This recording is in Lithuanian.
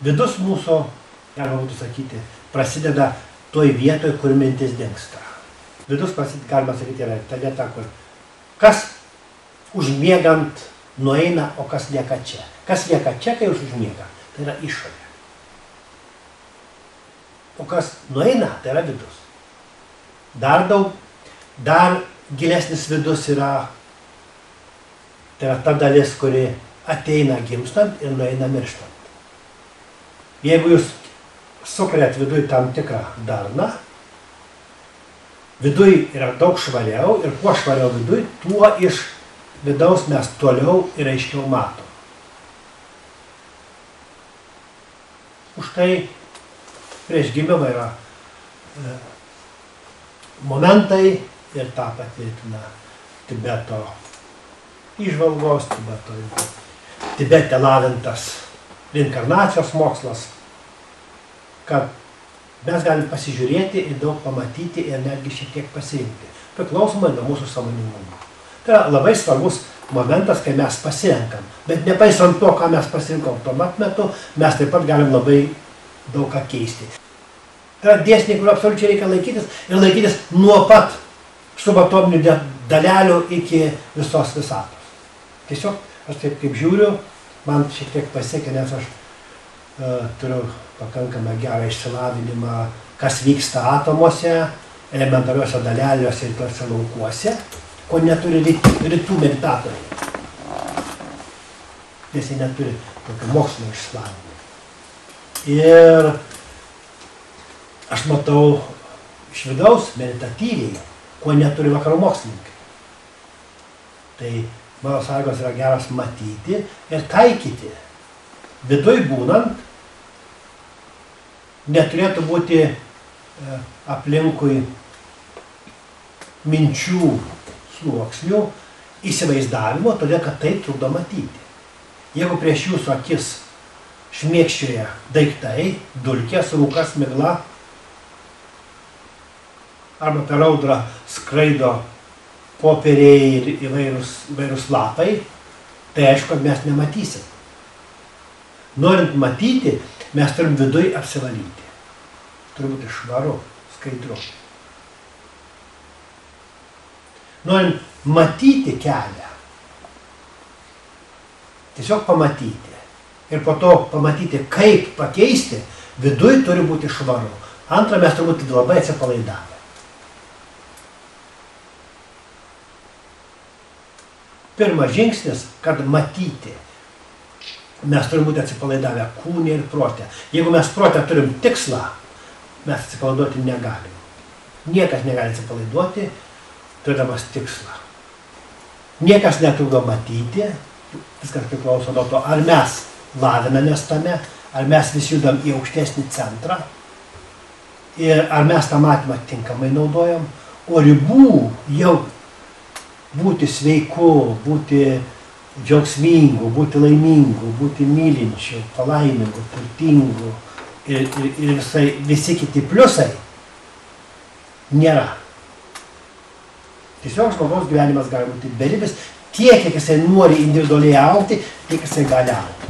Vidus mūsų, galima būtų sakyti, prasideda toj vietoje, kur mintis dingsta. Vidus prasideda, galima sakyti, yra ta vieta, kur kas užmiegant nueina, o kas lieka čia. Kas lieka čia, kai jūs užmiega, tai yra išorė. O kas nueina, tai yra vidus. Dar gilesnis vidus yra, tai yra ta dalis, kuri ateina gimstant ir nueina mirštant. Jeigu jūs sukuriat viduj tam tikrą darną, viduj yra daug švariau ir kuo švariau viduj, tuo iš vidaus mes toliau ir aiškiau matom. Už tai prieš gimimą yra momentai ir tą patvirtina Tibeto įžvalgos, Tibete lavintas reinkarnacijos mokslas, kad mes galim pasižiūrėti ir daug pamatyti ir netgi šiek tiek pasirinkti, priklausomai nuo mūsų sąmoningumo. Tai yra labai svarbus momentas, kai mes pasirenkam, bet nepaisant to, ką mes pasirinkom tuo metu, mes taip pat galim labai daug ką keisti. Tai yra dėsniai, kuriuo absoliučiai reikia laikytis ir laikytis nuo pat subatominių dalelių iki visos visatos. Tiesiog aš taip kaip žiūriu, man šiek tiek pasiekė, nes aš turiu pakankamai gerą išsilavinimą, kas vyksta atomuose, elementariuose daleliuose ir tuose laukuose, ko neturi rytų meditatoriai. Nes jie neturi tokio mokslinio išsilavinimo. Ir aš matau iš vidaus meditatyviai, ko neturi vakarų mokslininkai. Tai mano sąlygos yra geras matyti ir taikyti. Viduj būnant, neturėtų būti aplinkui minčių sluoksnių, įsivaizdavimo, todėl kad tai trukdo matyti. Jeigu prieš jūsų akis šmėkščioja daiktai, dulkės, rūkas, migla, arba per audrą skraido popieriai ir įvairūs lapai, tai aišku, kad mes nematysim. Norint matyti, mes turim viduj apsivalyti. Turi būti švaru, skaidru. Norint matyti kelią, tiesiog pamatyti. Ir po to pamatyti, kaip pakeisti, viduj turi būti švaru. Antra, mes turi būti labai atsipalaidavę. Pirmas žingsnis, kad matyti, mes turim būti atsipalaidavę kūne ir prote. Jeigu mes prote turim tikslą, mes atsipalaiduoti negalim. Niekas negali atsipalaiduoti, turėdamas tikslą. Niekas netrukdo matyti, viskas priklauso nuo to, ar mes lavinamės tame, ar mes vis judam į aukštesnį centrą, ir ar mes tą matymą tinkamai naudojam, o ribų jau būti sveiku, būti džiaugsmingu, būti laimingu, būti mylinčiu, palaimingu, turtingu ir visi kiti pliusai nėra. Tiesiog žmogaus gyvenimas gali būti beribis tiek, kiek jisai nori individualiai augti, tiek jisai gali augti.